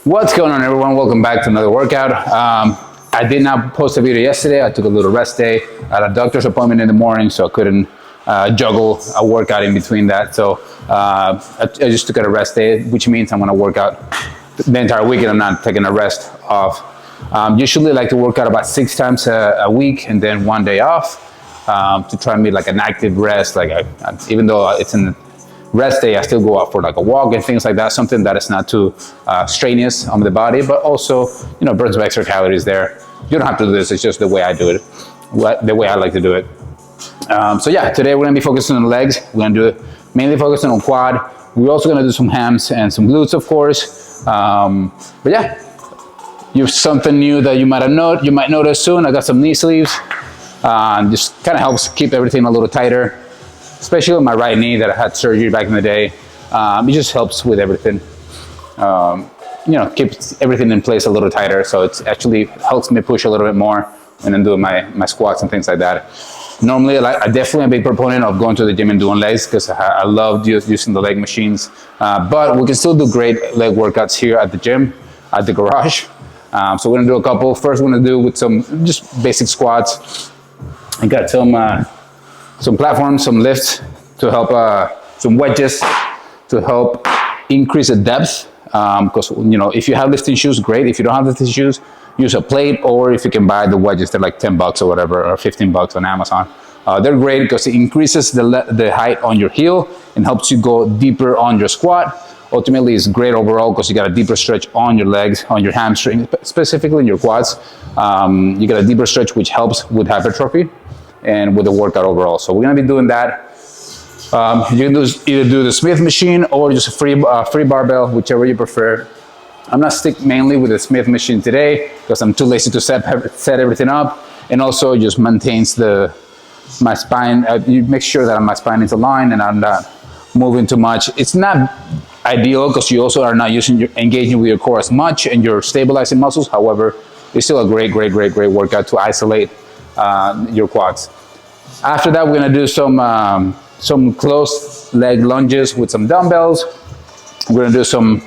What's going on, everyone? Welcome back to another workout. I did not post a video yesterday. I took a little rest day. I had a doctor's appointment in the morning, so I couldn't juggle a workout in between that. So I just took a rest day, which means I'm gonna work out the entire weekend. I'm not taking a rest off. Usually I like to work out about 6 times a week and then 1 day off to try and be like an active rest. Like even though it's in rest day, I still go out for like a walk and things like that, something that is not too strenuous on the body, but also, you know, burns some extra calories there. You don't have to do this, it's just the way I do it, the way I like to do it. So yeah, today we're gonna be focusing on legs. We're gonna do it mainly focusing on quad. We're also gonna do some hams and some glutes, of course. But yeah, you have something new that you might notice soon. I got some knee sleeves. Just kind of helps keep everything a little tighter, especially with my right knee that I had surgery back in the day. It just helps with everything. You know, keeps everything in place a little tighter. So it actually helps me push a little bit more when I'm doing my squats and things like that. Normally, I definitely am a big proponent of going to the gym and doing legs because I love using the leg machines. But we can still do great leg workouts here at the gym, at the garage. So we're gonna do a couple. First, we're gonna do with some just basic squats. I got some platforms, some lifts to help, some wedges to help increase the depth. Because, you know, if you have lifting shoes, great. If you don't have lifting shoes, use a plate, or if you can buy the wedges, they're like 10 bucks or whatever, or 15 bucks on Amazon. They're great because it increases the height on your heel and helps you go deeper on your squat. Ultimately, it's great overall because you got a deeper stretch on your legs, on your hamstrings, specifically in your quads. You got a deeper stretch, which helps with hypertrophy and with the workout overall. So we're gonna be doing that. You can either do the Smith machine or just a free barbell, whichever you prefer. I'm gonna stick mainly with the Smith machine today because I'm too lazy to set everything up, and also it just maintains my spine. You make sure that my spine is aligned and I'm not moving too much. It's not ideal because you also are not engaging with your core as much and you're stabilizing muscles. However, it's still a great workout to isolate your quads. After that, we're gonna do some closed leg lunges with some dumbbells. We're gonna do some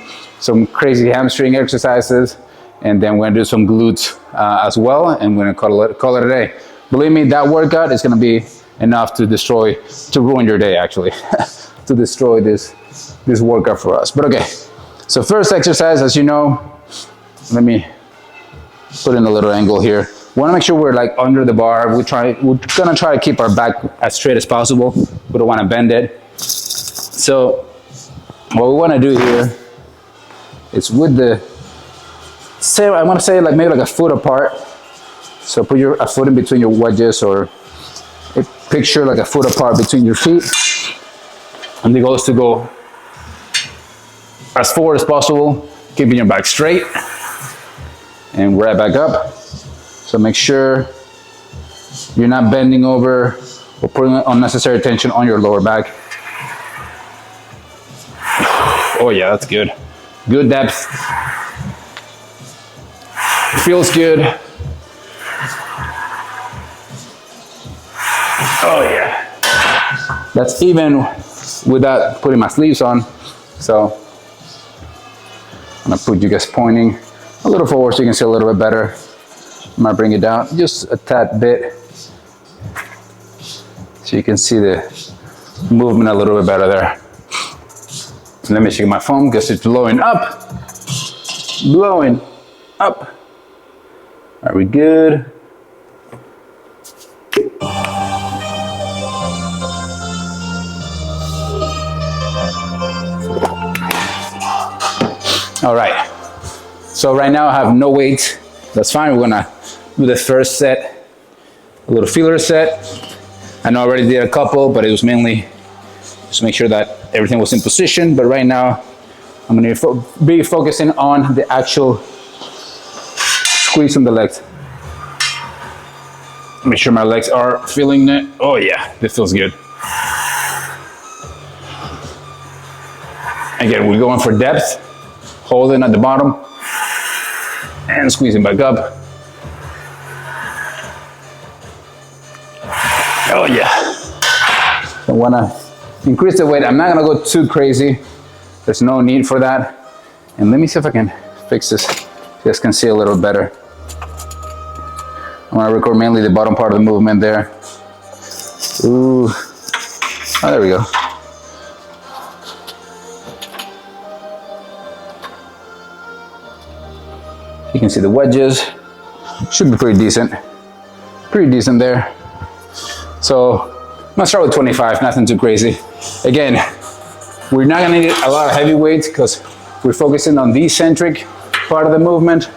crazy hamstring exercises, and then we're gonna do some glutes as well, and we're gonna call it a day. Believe me, that workout is gonna be enough to ruin your day, actually, to destroy this workout for us. But okay, so first exercise, as you know, let me put in a little angle here. We want to make sure we're like under the bar. We're gonna try to keep our back as straight as possible. We don't want to bend it. So what we want to do here is with I want to say like maybe like a foot apart. So put a foot in between your wedges, or picture like a foot apart between your feet. And the goal is to go as forward as possible, keeping your back straight, and right back up. So make sure you're not bending over or putting unnecessary tension on your lower back. Oh yeah, that's good. Good depth. Feels good. Oh yeah. That's even without putting my sleeves on. So I'm gonna put you guys pointing a little forward so you can see a little bit better. I'm gonna bring it down just a tad bit so you can see the movement a little bit better there. Let me check my phone because it's blowing up. Blowing up. Are we good? All right. So right now I have no weight. That's fine. We're gonna do the first set, a little feeler set. I know I already did a couple, but it was mainly just make sure that everything was in position. But right now, I'm gonna be focusing on the actual squeeze on the legs. Make sure my legs are feeling it. Oh yeah, this feels good. Again, we're going for depth, holding at the bottom, and squeezing back up. Oh yeah. I wanna increase the weight. I'm not gonna go too crazy. There's no need for that. And let me see if I can fix this so you guys can see a little better. I want to record mainly the bottom part of the movement there. Ooh. Oh, there we go. You can see the wedges. Should be pretty decent. Pretty decent there. So I'm gonna start with 25, nothing too crazy. Again, we're not gonna need a lot of heavy weights because we're focusing on the eccentric part of the movement.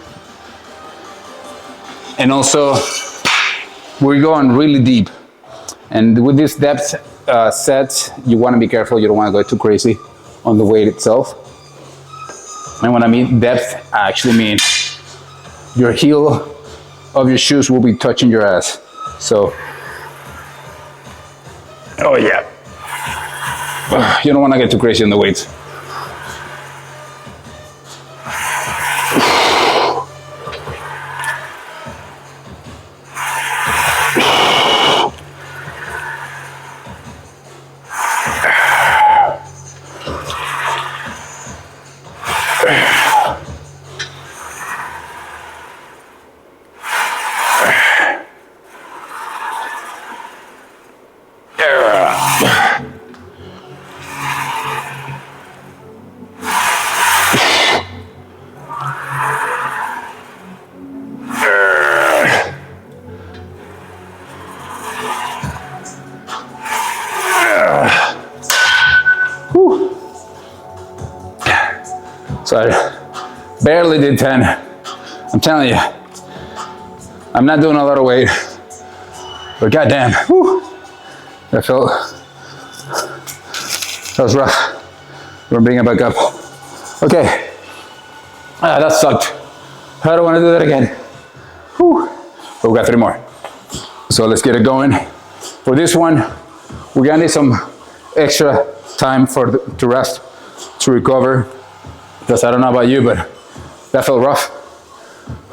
And also, we're going really deep. And with this depth sets, you wanna be careful. You don't wanna go too crazy on the weight itself. And when I mean depth, I actually mean your heel of your shoes will be touching your ass. So, oh yeah. You don't want to get too crazy on the weights. So I barely did 10. I'm telling you, I'm not doing a lot of weight, but goddamn, whew, that was rough. We're bringing it back up. Okay, that sucked. I don't want to do that again. Whew. But we got 3 more. So let's get it going. For this one, we're gonna need some extra time to rest, to recover. Because I don't know about you, but that felt rough.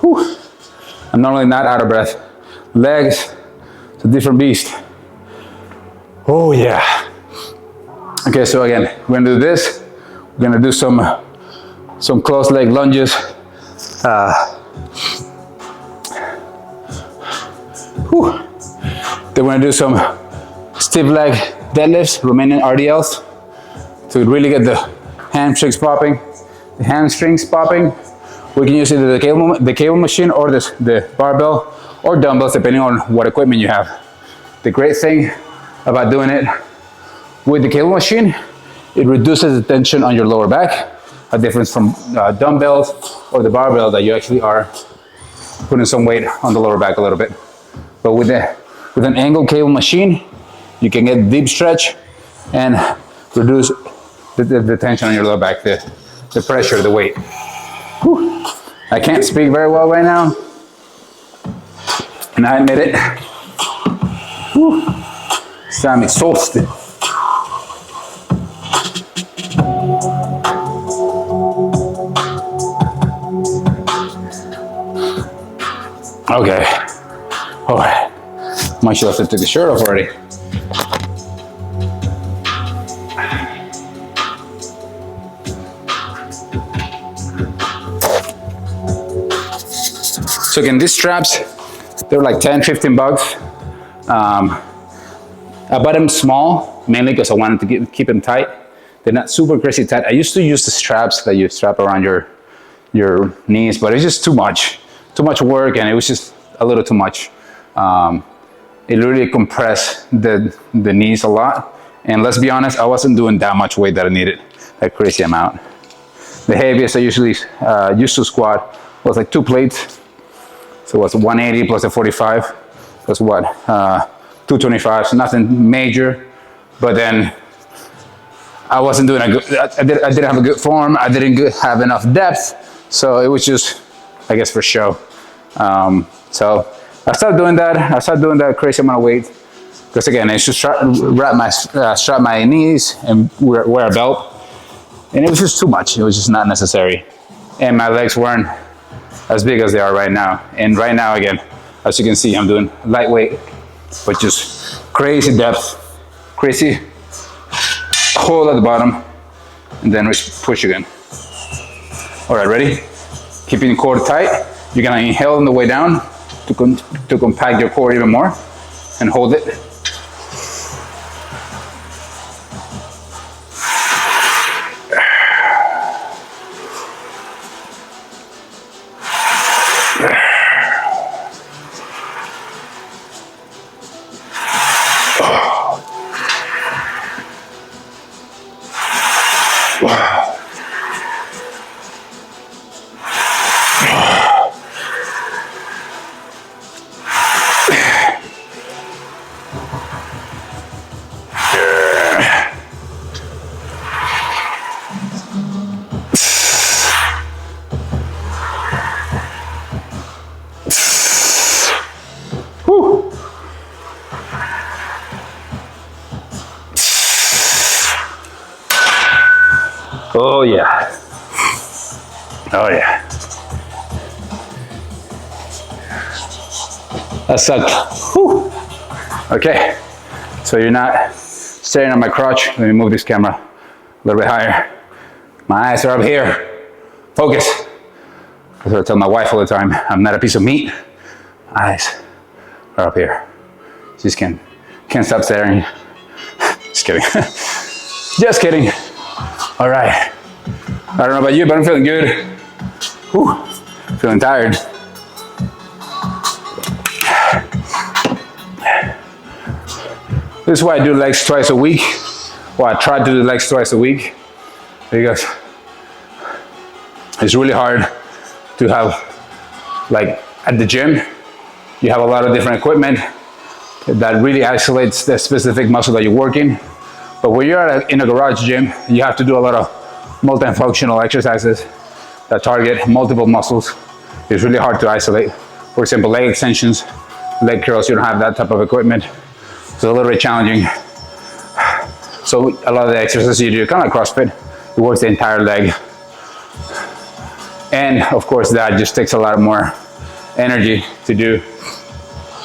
Whew. I'm normally not out of breath. Legs, it's a different beast. Oh yeah. Okay, so again, we're gonna do this. We're gonna do some close leg lunges. Then we're gonna do some stiff leg deadlifts, Machine RDLs, to really get the hamstrings popping. We can use either the cable machine or the barbell or dumbbells, depending on what equipment you have. The great thing about doing it with the cable machine, it reduces the tension on your lower back, a difference from dumbbells or the barbell that you actually are putting some weight on the lower back a little bit. But with an angled cable machine, you can get deep stretch and reduce the tension on your lower back, the pressure, the weight. Whew. I can't speak very well right now, and I admit it. Whew. So I'm exhausted. Okay. All right. Might should have took the shirt off already. So again, these straps, they're like 10, 15 bucks. I bought them small, mainly because I wanted to keep them tight. They're not super crazy tight. I used to use the straps that you strap around your knees, but it's just too much work, and it was just a little too much. It really compressed the knees a lot. And let's be honest, I wasn't doing that much weight that I needed, that crazy amount. The heaviest I usually used to squat was like 2 plates. So it was 180 plus a 45, plus what, 225, so nothing major. But then I wasn't doing a good, I didn't have a good form, I didn't have enough depth, so it was just, I guess, for show. So I started doing that crazy amount of weight, because again, I just strap my knees and wear a belt, and it was just too much. It was just not necessary, and my legs weren't as big as they are right now. And right now, again, as you can see, I'm doing lightweight, but just crazy depth, crazy hold at the bottom, and then push again. All right, ready? keeping the core tight. You're gonna inhale on the way down to compact your core even more, and hold it. Oh yeah. Oh yeah. That sucked. Whew. Okay. So you're not staring at my crotch. Let me move this camera a little bit higher. My eyes are up here. Focus. That's what I tell my wife all the time. I'm not a piece of meat. Eyes are up here. Just can't stop staring. Just kidding. Just kidding. All right. I don't know about you, but I'm feeling good. Whew. Feeling tired. This is why I do legs twice a week. Well, I try to do legs twice a week because it's really hard to have, like at the gym, you have a lot of different equipment that really isolates the specific muscle that you're working. But when you're in a garage gym, you have to do a lot of multifunctional exercises that target multiple muscles. It's really hard to isolate. For example, leg extensions, leg curls, you don't have that type of equipment. It's a little bit challenging. So a lot of the exercises you do, kind of like CrossFit, it works the entire leg. And of course that just takes a lot more energy to do,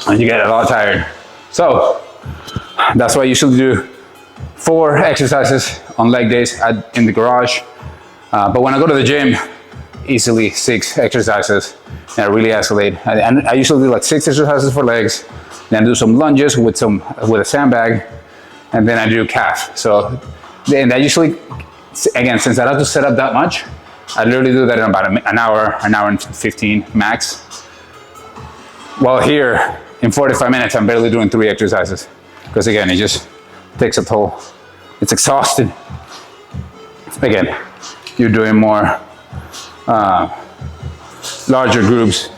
and you get a lot tired. So that's why I usually do 4 exercises on leg days in the garage. But when I go to the gym, easily 6 exercises, and I really isolate. And I usually do like 6 exercises for legs, then do some lunges with a sandbag, and then I do calf. So then I usually, again, since I have to set up that much, I literally do that in about an hour and 15 max. While here, in 45 minutes, I'm barely doing 3 exercises. Because again, it just takes a toll. It's exhausting. Again, you're doing more larger groups,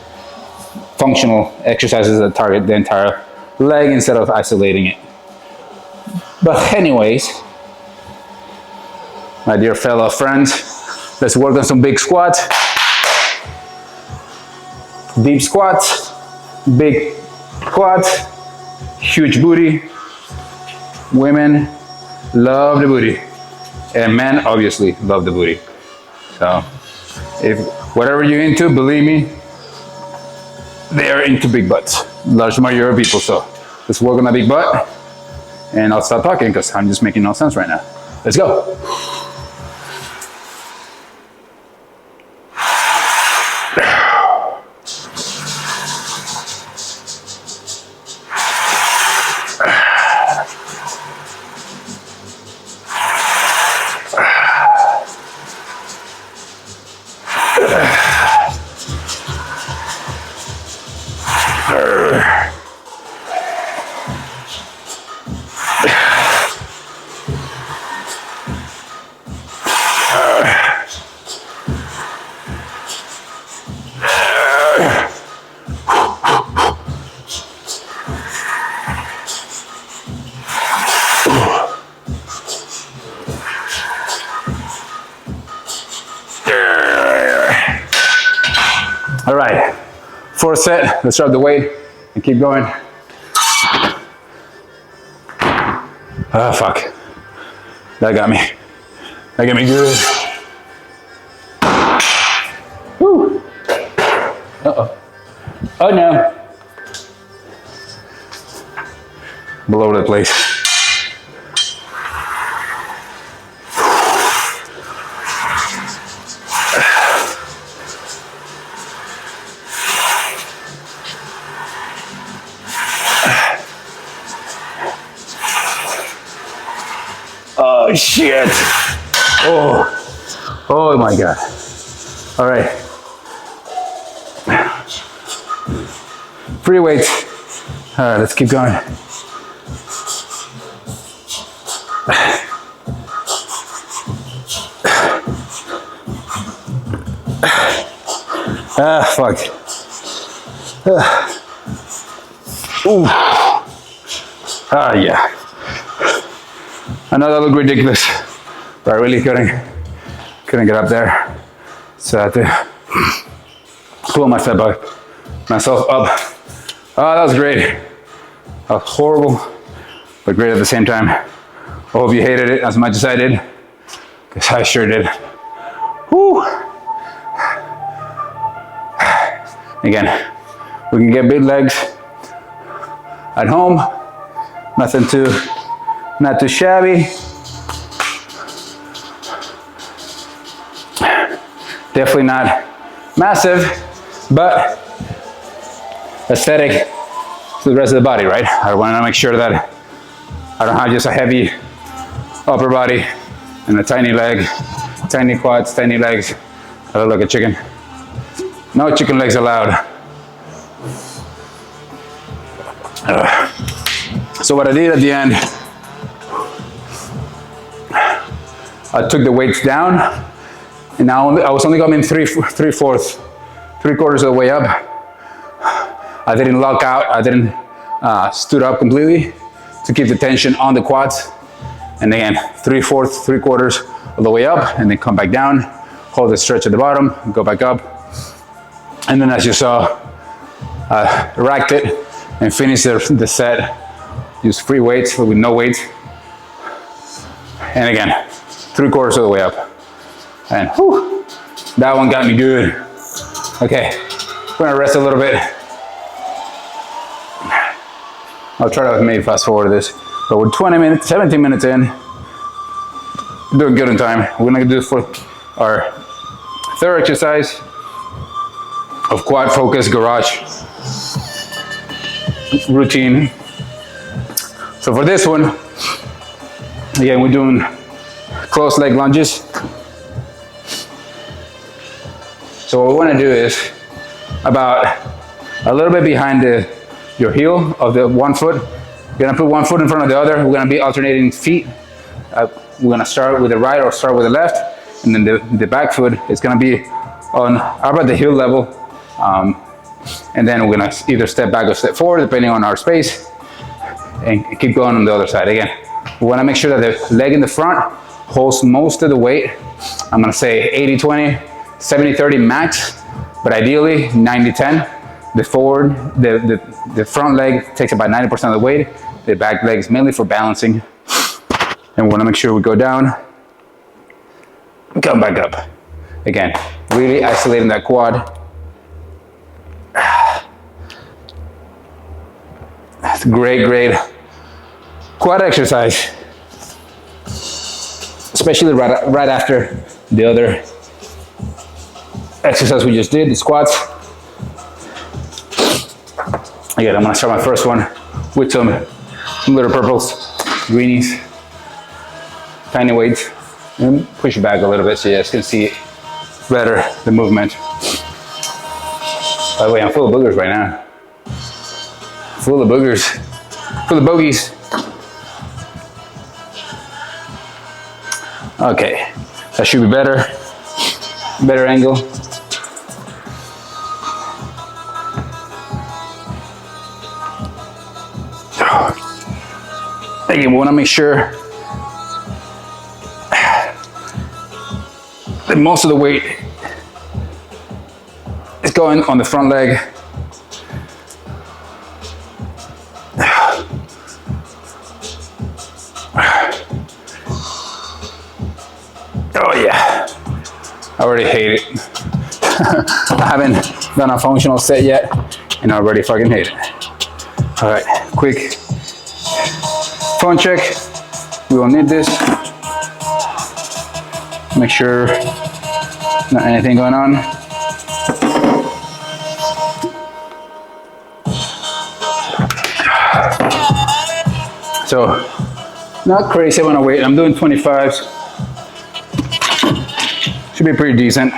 functional exercises that target the entire leg instead of isolating it. But anyways, my dear fellow friends, let's work on some big squats. Deep squats, big quads, huge booty. Women love the booty, and men obviously love the booty. So if whatever you're into, believe me, they are into big butts. Large majority of people. So let's work on that big butt, and I'll stop talking because I'm just making no sense right now. Let's go. All right, 4th set, let's start the weight and keep going. Oh, fuck. That got me. That got me good. Woo. Uh-oh. Oh no. All over the place. Oh shit. Oh my God. All right. Free weights. All right, let's keep going. Fuck. Ooh. Yeah. I know that looked ridiculous, but I really couldn't get up there. So I had to pull myself up. Oh, that was great. That was horrible, but great at the same time. I hope you hated it as much as I did, because I sure did. Woo. Again, we can get big legs at home. Not too shabby. Definitely not massive, but aesthetic to the rest of the body, right? I want to make sure that I don't have just a heavy upper body and a tiny leg, tiny quads, tiny legs. I look like a chicken. No chicken legs allowed. So what I did at the end, I took the weights down, and now I was only coming three quarters of the way up. I didn't lock out, I didn't stood up completely to keep the tension on the quads. And again, three quarters of the way up, and then come back down, hold the stretch at the bottom, go back up. And then as you saw, racked it and finished the set. Use free weights with no weight. And again, 3/4 of the way up. And whew, that one got me good. Okay, we're gonna rest a little bit. I'll try to maybe fast forward this. But we're 17 minutes in, doing good in time. We're gonna do this for our third exercise of quad focus garage routine. So for this one, again, we're doing close leg lunges. So what we want to do is about a little bit behind your heel of the one foot. We're going to put one foot in front of the other. We're going to be alternating feet. We're going to start with the right or start with the left. And then the back foot is going to be on about the heel level. And then we're going to either step back or step forward, depending on our space. And keep going on the other side. Again, we want to make sure that the leg in the front holds most of the weight. I'm going to say 80-20, 70-30 max, but ideally 90-10. The front leg takes about 90% of the weight. The back leg is mainly for balancing. And we want to make sure we go down, come back up. Again, really isolating that quad. That's a great quad exercise, especially right after the other exercise we just did, the squats. Again, I'm gonna start my first one with some little purples, greenies, tiny weights, and push it back a little bit so you guys can see better the movement. By the way, I'm full of boogers right now. Full of boogers, full of bogeys. Okay, that should be better angle. Again, we want to make sure that most of the weight is going on the front leg. Oh yeah, I already hate it. I haven't done a functional set yet, and I already fucking hate it. All right, quick phone check. We will need this. Make sure not anything going on. So Not crazy amount of weight. I'm doing 25s. Should be pretty decent.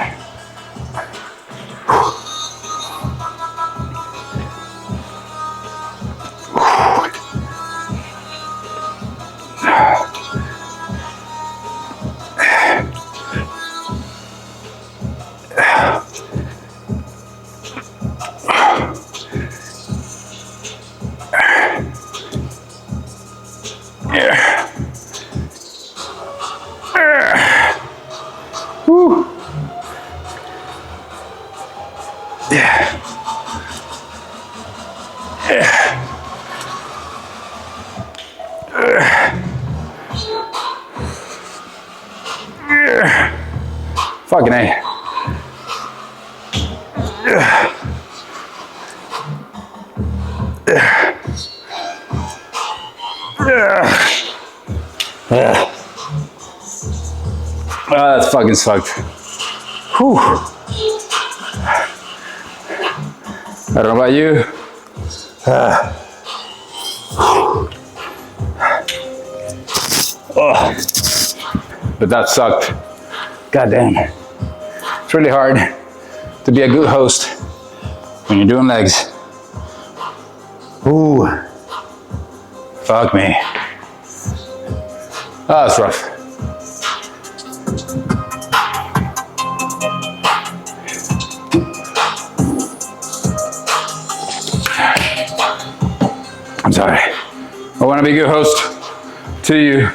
Fucking A. Oh, that's fucking sucked. Whew. I don't know about you. But that sucked. God damn. It's really hard to be a good host when you're doing legs. Ooh. Fuck me. Oh, that's rough. I'm sorry. I want to be a good host to you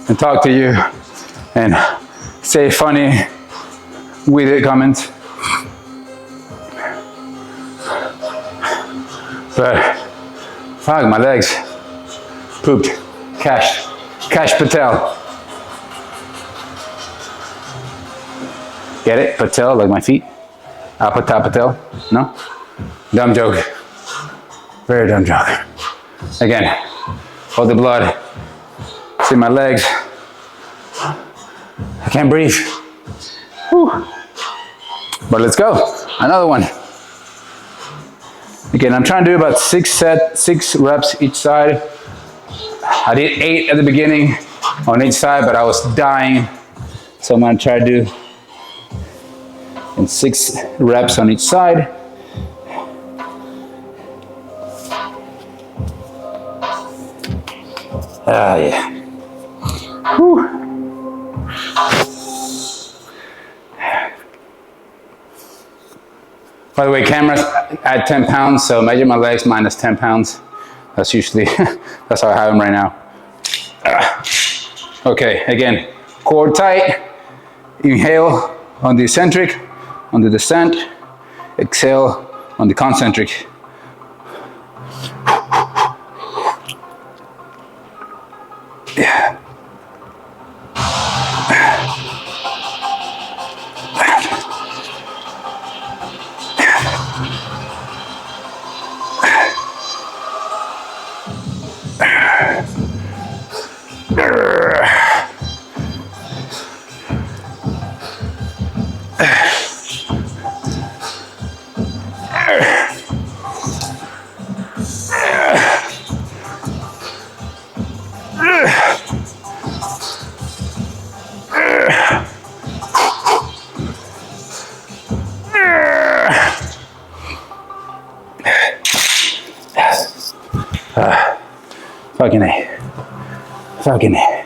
and talk to you and say funny, weird comments. But fuck, my legs pooped. Cash Patel. Get it? Patel, like my feet? Patel? No? Dumb joke. Very dumb joke. Again, all the blood. See my legs. I can't breathe. Whew. But let's go. Another one. Again, I'm trying to do about 6 reps each side. I did 8 at the beginning on each side, but I was dying. So I'm gonna try to do in 6 reps on each side. Ah, yeah. Whew. By the way, cameras at 10 pounds, so measure my legs minus 10 pounds. That's usually, that's how I have them right now. Okay, again, core tight. Inhale on the eccentric, on the descent. Exhale on the concentric. Yeah. Fucking A. Fucking A.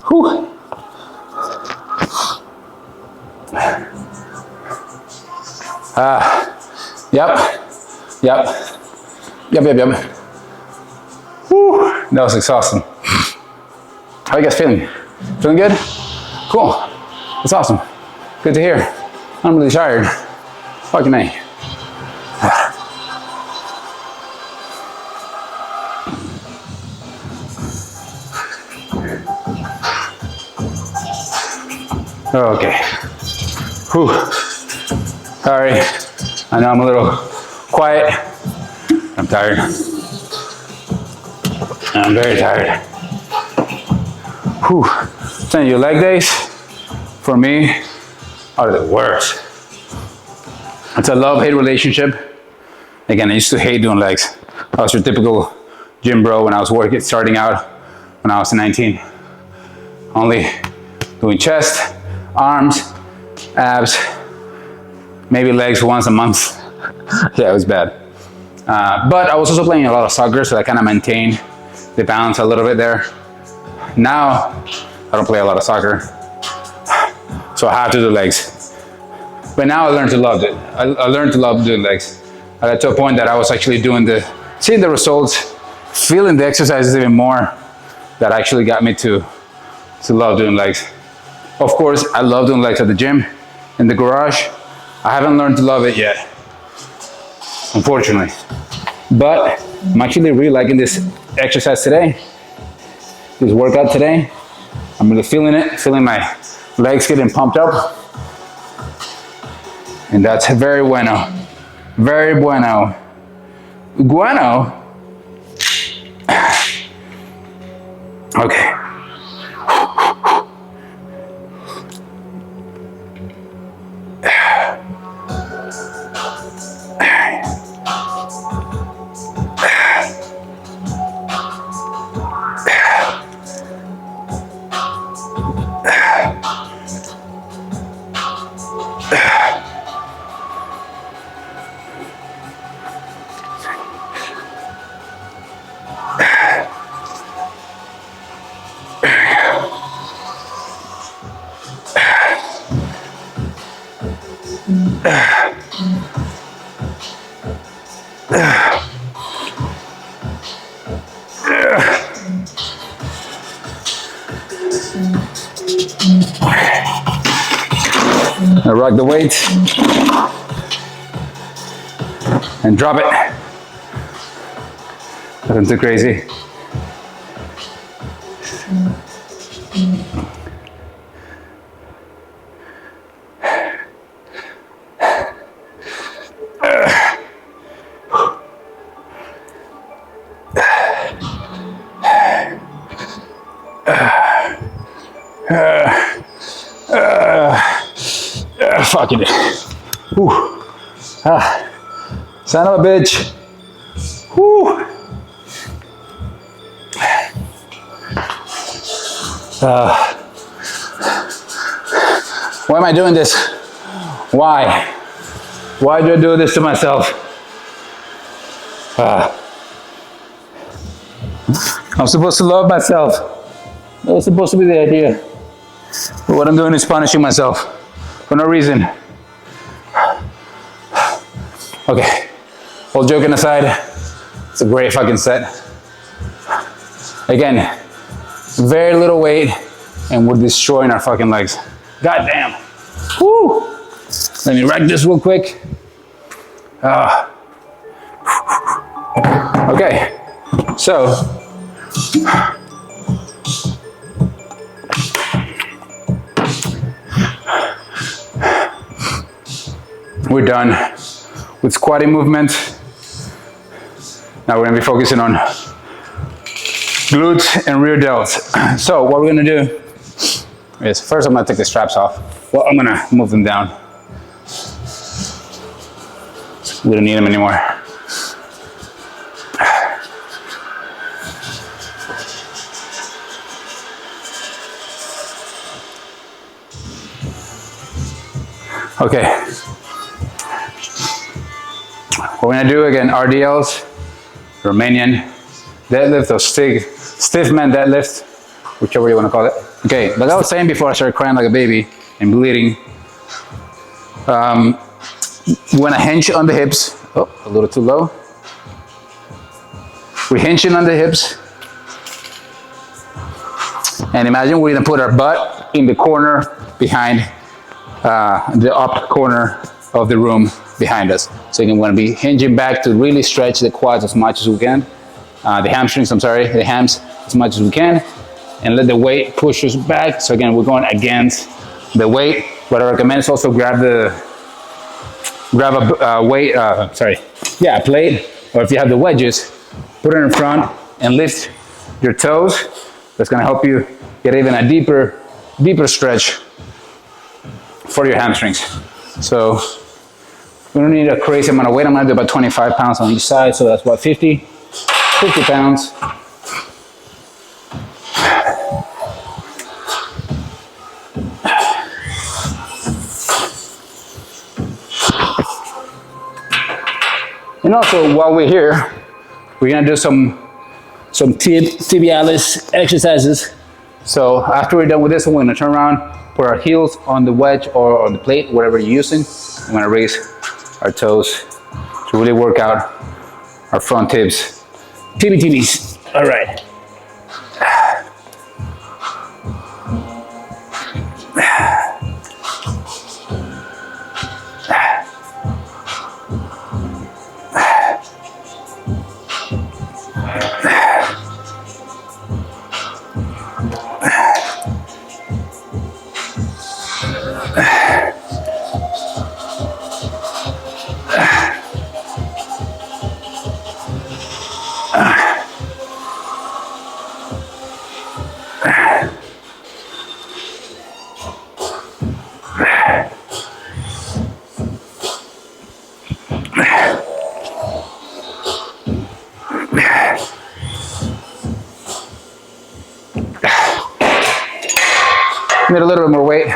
Whew. Yep. Whew. That was exhausting. How you guys feeling? Feeling good? Cool. That's awesome. Good to hear. I'm really tired. Fucking A. Okay. Whew. Sorry. I know I'm a little quiet. I'm tired. I'm very tired. Whew. Saying your leg days, for me, are the worst. It's a love-hate relationship. Again, I used to hate doing legs. I was your typical gym bro when I was starting out. when I was 19. Only doing chest, arms, abs, maybe legs once a month. Yeah, it was bad. But I was also playing a lot of soccer, so I kind of maintained the balance a little bit there. Now, I don't play a lot of soccer, so I have to do legs. But now I learned to love it. I learned to love doing legs. I got to a point that I was actually seeing the results, feeling the exercises even more, that actually got me to love doing legs. Of course, I love doing legs at the gym, in the garage. I haven't learned to love it yet, unfortunately. But I'm actually really liking this exercise today, this workout today. I'm really feeling it, feeling my legs getting pumped up. And that's very bueno. Very bueno. Bueno. Okay. I rock the weight and drop it. Nothing too crazy. Fucking it. Whew. Son of a bitch. Whew. Why am I doing this? Why? Why do I do this to myself? I'm supposed to love myself. That was supposed to be the idea. But what I'm doing is punishing myself for no reason. Okay, all joking aside, it's a great fucking set. Again, very little weight and we're destroying our fucking legs. God damn. Woo! Let me rack this real quick. Okay, so we're done with squatting movement. Now we're gonna be focusing on glutes and rear delts. So what we're gonna do is, first I'm gonna take the straps off. Well, I'm gonna move them down. We don't need them anymore. Okay. What we're gonna do again, RDLs, Romanian deadlift or stiff man deadlift, whichever you wanna call it. Okay, like I was saying before I started crying like a baby and bleeding, we wanna hinge on the hips. Oh, a little too low. We're hinging on the hips. And imagine we're gonna put our butt in the corner behind the up corner of the room behind us. So you're gonna be hinging back to really stretch the quads as much as we can. The hamstrings, I'm sorry, the hams as much as we can. And let the weight push us back. So again, we're going against the weight. What I recommend is also grab a plate, or if you have the wedges, put it in front and lift your toes. That's gonna help you get even a deeper stretch for your hamstrings. So we don't need a crazy amount of weight. I'm gonna do about 25 pounds on each side. So that's what, 50 pounds. And also, while we're here, we're gonna do some tibialis exercises. So after we're done with this one, we're gonna turn around, put our heels on the wedge or on the plate, whatever you're using. I'm gonna raise our toes to really work out our front tips. Tibbies. All right. Need a little bit more weight.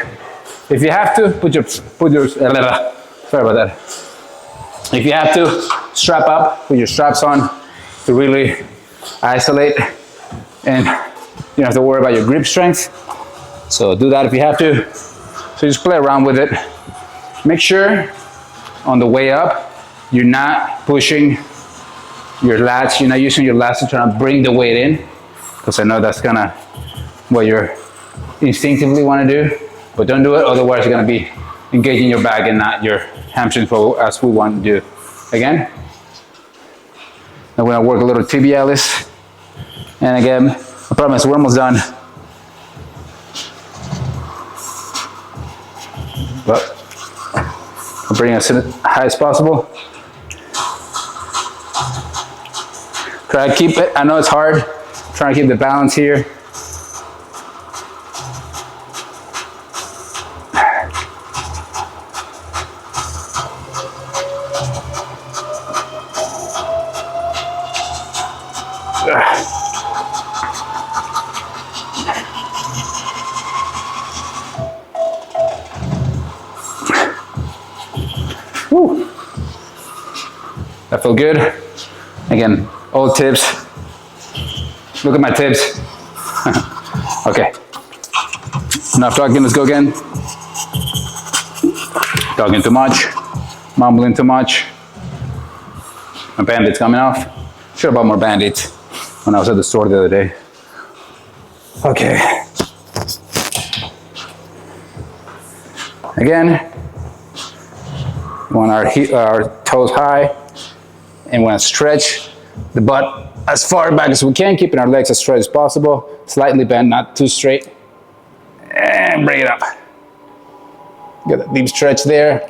If you have to, sorry about that. If you have to, strap up, put your straps on to really isolate, and you don't have to worry about your grip strength. So do that if you have to. So just play around with it. Make sure on the way up, you're not pushing your lats, you're not using your lats to try to bring the weight in, because I know that's kind of what you're instinctively want to do, but don't do it, otherwise you're going to be engaging your back and not your hamstrings as we want to do. Again, now we're going to work a little tibialis, and again, I promise we're almost done, but I'll bring us as high as possible. Try to keep it, I know it's hard, trying to keep the balance here. Woo. That felt good. Again, old tips. Look at my tips. Okay. Enough talking, let's go again. Talking too much, mumbling too much. My Band-Aid's coming off. Should have bought more Band-Aids when I was at the store the other day. Okay. Again, we want our toes high, and we want to stretch the butt as far back as we can, keeping our legs as straight as possible, slightly bent, not too straight, and bring it up. Get a deep stretch there.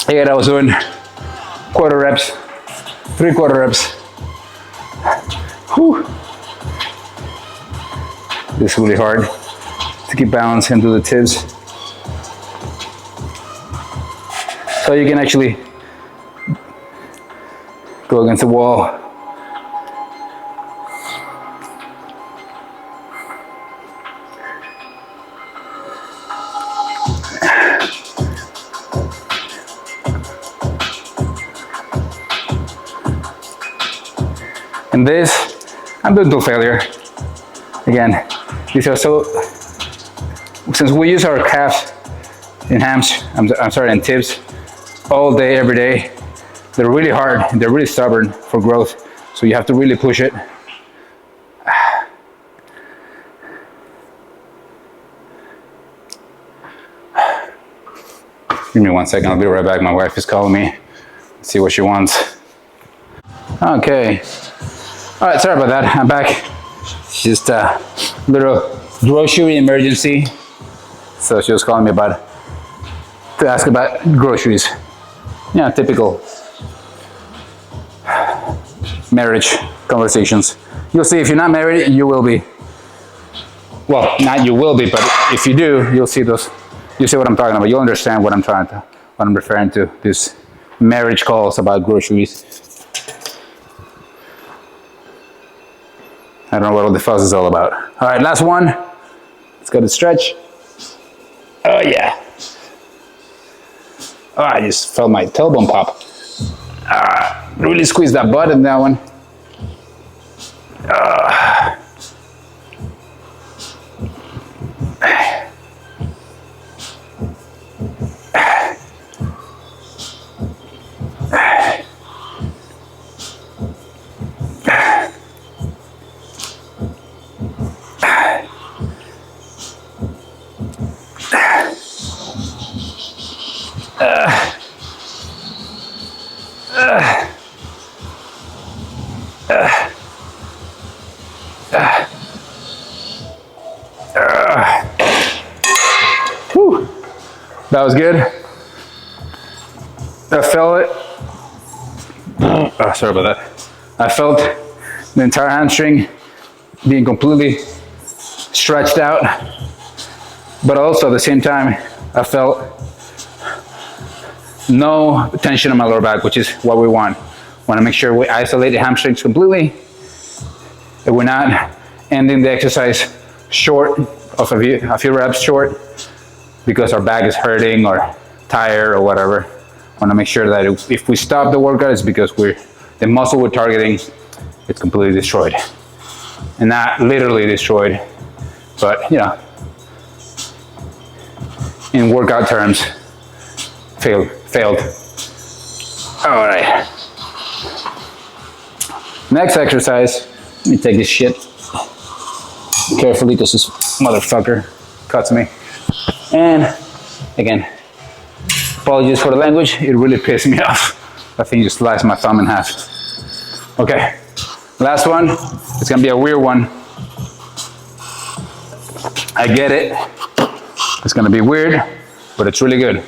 Again, I was doing quarter reps, 3/4 reps. Whew. This is really hard to keep balance into the tips. So you can actually go against the wall. And this, I'm doing till failure. Again, these are so, since we use our calves and hams, I'm sorry, and tips all day, every day, they're really hard and they're really stubborn for growth. So you have to really push it. Give me 1 second, I'll be right back. My wife is calling me. Let's see what she wants. Okay. All right, sorry about that. I'm back. Just a little grocery emergency. So she was calling me to ask about groceries. Yeah, typical marriage conversations. You'll see, if you're not married, you will be. Well, not you will be, but if you do, you'll see those. You see what I'm talking about. You'll understand what I'm referring to. These marriage calls about groceries. I don't know what all the fuss is all about. All right, last one. Let's go to stretch. Oh yeah. Oh, I just felt my tailbone pop. Really squeeze that butt in that one. Whew. That was good. I felt it. Oh, sorry about that. I felt the entire hamstring being completely stretched out, but also at the same time, I felt no tension on my lower back, which is what we want. Want to make sure we isolate the hamstrings completely, that we're not ending the exercise short of a few reps short because our back is hurting or tired or whatever. Want to make sure that if we stop the workout, it's because the muscle we're targeting, it's completely destroyed. And not literally destroyed, but you know, in workout terms, failed. All right. Next exercise, let me take this shit carefully because this motherfucker cuts me. And again, apologies for the language, it really pissed me off. I think you sliced my thumb in half. Okay, last one. It's gonna be a weird one. I get it. It's gonna be weird, but it's really good.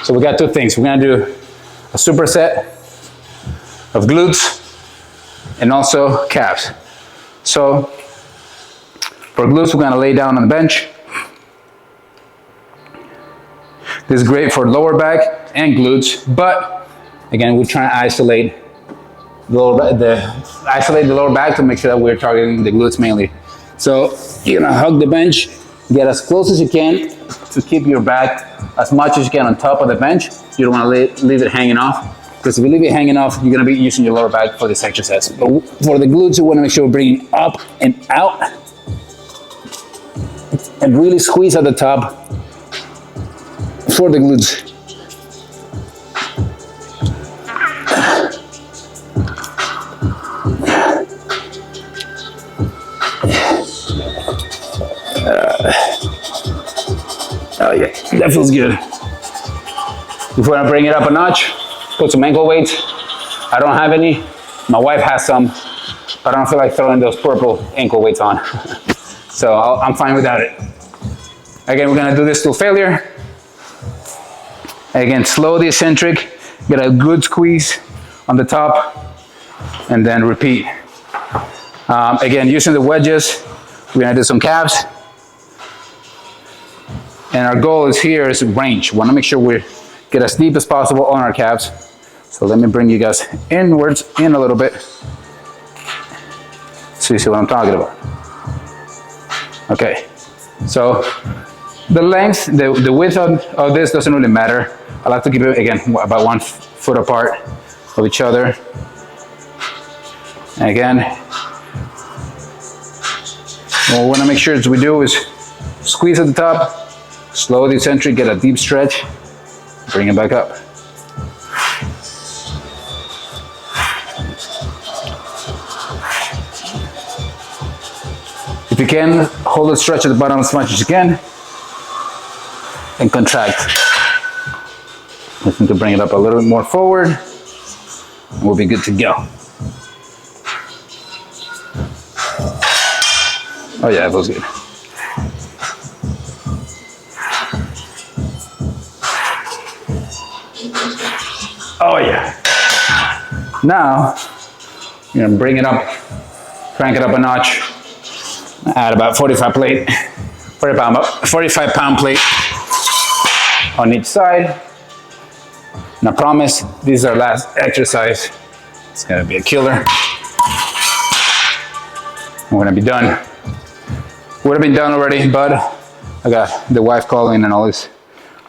So we got two things. We're gonna do a superset of glutes and also calves. So for glutes, we're gonna lay down on the bench. This is great for lower back and glutes, but again, we're trying to isolate the lower back to make sure that we're targeting the glutes mainly. So you're gonna hug the bench, get as close as you can to keep your back as much as you can on top of the bench. You don't wanna leave it hanging off, because if you leave it hanging off, you're gonna be using your lower back for this exercise. But for the glutes, you wanna make sure we're bringing up and out and really squeeze at the top for the glutes. Oh yeah, that feels good. If you want to bring it up a notch, put some ankle weights. I don't have any. My wife has some, but I don't feel like throwing those purple ankle weights on. So I'm fine without it. Again, we're gonna do this till failure. Again, slow the eccentric, get a good squeeze on the top, and then repeat. Again, using the wedges, we're gonna do some calves. And our goal is here is range. We wanna make sure we get as deep as possible on our calves. So let me bring you guys inwards in a little bit, so you see what I'm talking about. Okay, so the length, the width of this doesn't really matter. I like to keep it, again, about 1 foot apart of each other. And again, what we want to make sure we do is squeeze at the top, slow the eccentric, get a deep stretch, bring it back up. If you can, hold the stretch at the bottom as much as you can, and contract. Just need to bring it up a little bit more forward, and we'll be good to go. Oh yeah, that feels good. Oh yeah. Now, you're gonna bring it up, crank it up a notch, add about 45 pound plate on each side. And I promise, this is our last exercise. It's gonna be a killer. We're gonna be done. Would have been done already, but I got the wife calling and all these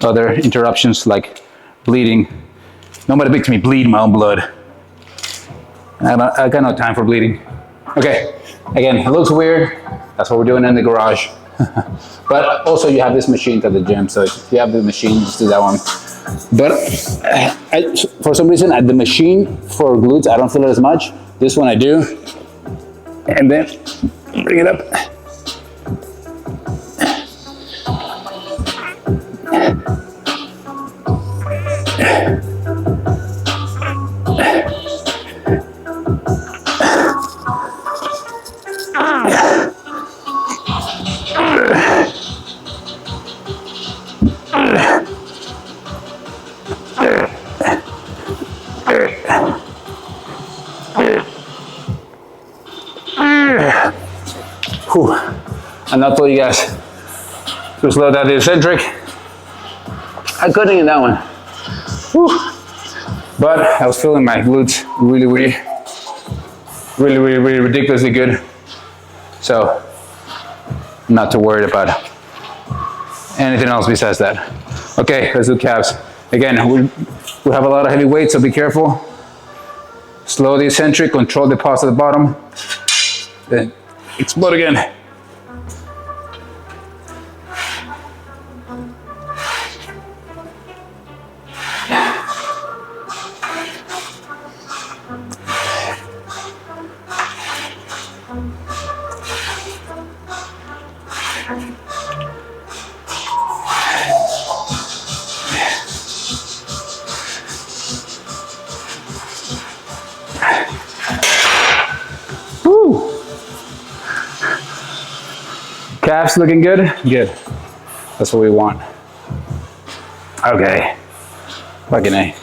other interruptions like bleeding. Nobody makes me bleed my own blood. I got no time for bleeding. Okay, again, it looks weird. That's what we're doing in the garage. But also you have this machine at the gym, so if you have the machine, just do that one. But for some reason, at the machine for glutes, I don't feel it as much. This one I do. And then bring it up. Whew. And I told you guys to slow down the eccentric. I couldn't in that one. Whew. But I was feeling my glutes really ridiculously good. So I'm not too worried about anything else besides that. Okay, let's do calves. Again, we have a lot of heavy weight, so be careful. Slow the eccentric, control the pulse at the bottom. Then explode again. Woo! Calves looking good? Good. That's what we want. Okay. Fucking A.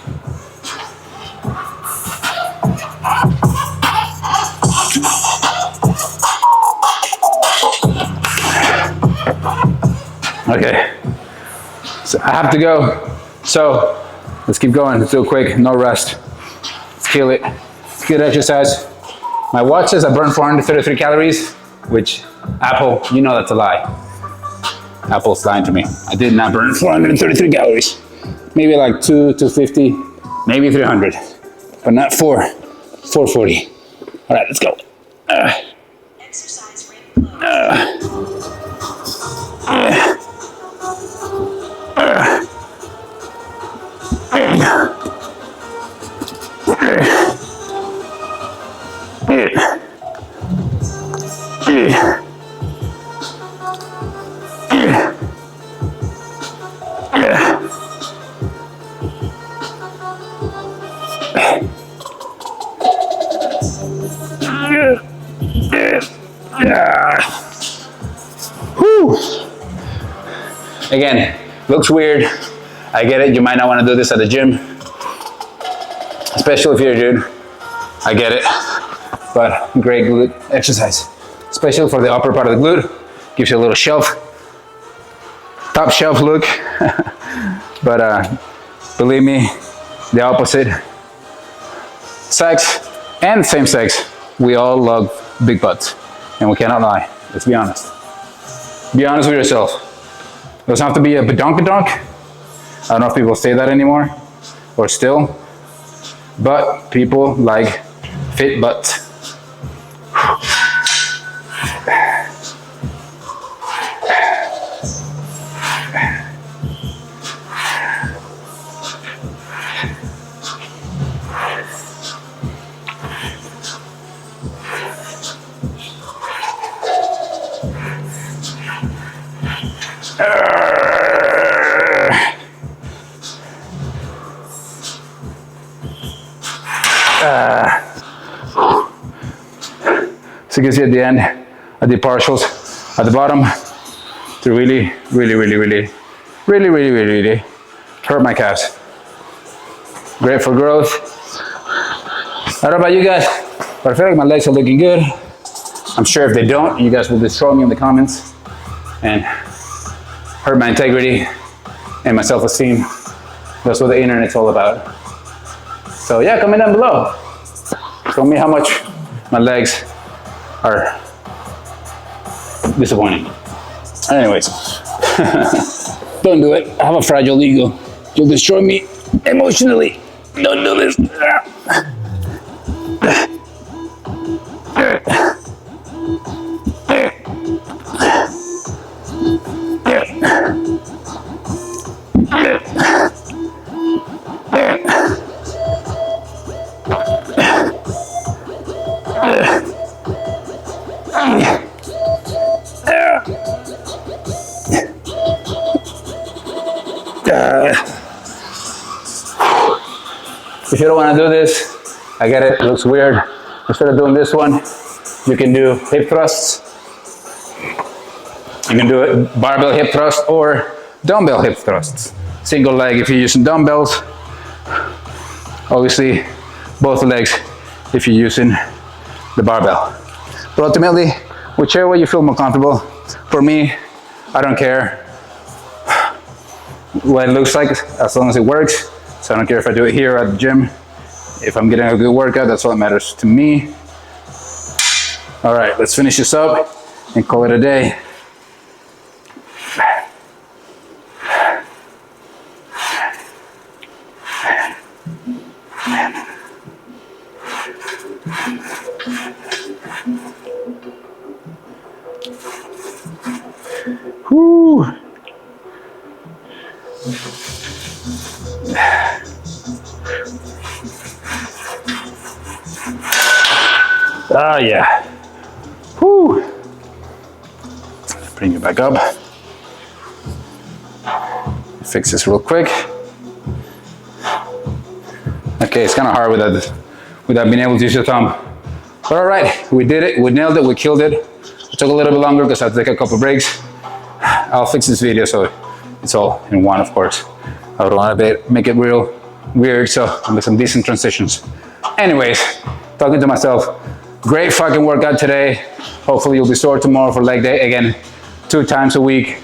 Okay. So I have to go. So let's keep going. Let's do it quick. No rest. Let's kill it. It's good exercise. My watch says I burned 433 calories, which Apple, you know that's a lie. Apple's lying to me. I did not burn 433 calories. Maybe like 250, maybe 300, but not 440. All right, let's go. Exercise rate Whew. Again, looks weird. I get it. You might not want to do this at the gym, especially if you're a dude. I get it. But great glute exercise, especially for the upper part of the glute. Gives you a little shelf, top shelf look. But believe me, the opposite sex and same sex, we all love big butts, and we cannot lie. Let's be honest. Be honest with yourself. It doesn't have to be a badonkadonk. I don't know if people say that anymore, or still, but people like fit butts. So you can see at the end, I did partials. at the bottom to really hurt my calves. Great for growth. I don't know about you guys, but I feel like my legs are looking good. I'm sure if they don't, you guys will destroy me in the comments and hurt my integrity and my self-esteem. That's what the internet's all about. So yeah, comment down below. Tell me how much my legs are disappointing. Anyways, don't do it. I have a fragile ego. You'll destroy me emotionally. Don't do this. If you don't want to do this, I get it, it looks weird. Instead of doing this one, you can do hip thrusts. You can do it barbell hip thrust or dumbbell hip thrusts. Single leg if you're using dumbbells. Obviously, both legs if you're using the barbell. But ultimately, whichever way you feel more comfortable. For me, I don't care what it looks like as long as it works. So I don't care if I do it here at the gym. If I'm getting a good workout, that's all that matters to me. All right, let's finish this up and call it a day. Whew. Ah, yeah. Whew. Bring it back up. Fix this real quick. Okay, it's kind of hard without being able to use your thumb. But all right, we did it. We nailed it. We killed it. It took a little bit longer because I had to take a couple breaks. I'll fix this video so it's all in one, of course. I would want to make it real weird, so I'll make some decent transitions. Anyways, talking to myself. Great fucking workout today. Hopefully you'll be sore tomorrow for leg day. Again, 2 times a week.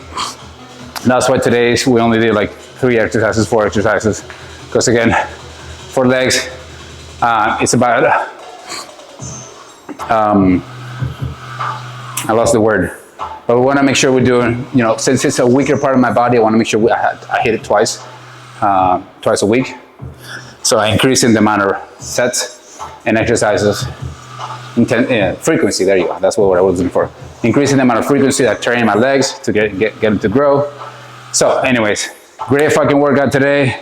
That's why today we only did like 3 exercises, 4 exercises. Because again, for legs, it's about, I lost the word. But we want to make sure we're doing, you know, since it's a weaker part of my body, I want to make sure I hit it twice a week. So I increase in the amount of sets and exercises. Frequency, there you go, that's what I was looking for. Increasing the amount of frequency that I train my legs to get them to grow. So anyways, great fucking workout today.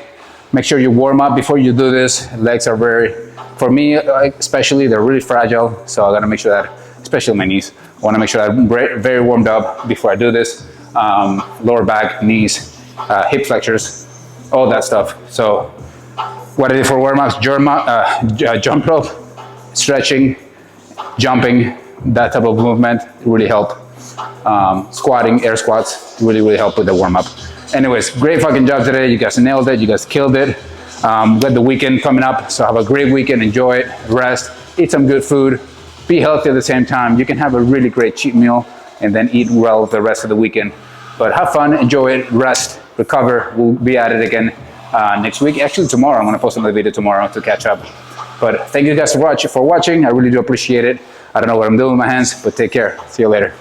Make sure you warm up before you do this. Legs are for me especially, they're really fragile. So I gotta make sure that, especially my knees, I wanna make sure that I'm very warmed up before I do this. Lower back, knees, hip flexors, all that stuff. So what I did for warm-ups, jump rope, stretching, jumping, that type of movement really help. Squatting, air squats, really help with the warm-up. Anyways, great fucking job today. You guys nailed it. You guys killed it. We got the weekend coming up, so have a great weekend. Enjoy it, rest, eat some good food, be healthy at the same time. You can have a really great cheat meal and then eat well the rest of the weekend. But have fun, enjoy it, rest, recover. We'll be at it again next week. Actually, tomorrow. I'm gonna post another video tomorrow to catch up. But thank you guys for watching. I really do appreciate it. I don't know what I'm doing with my hands, but take care. See you later.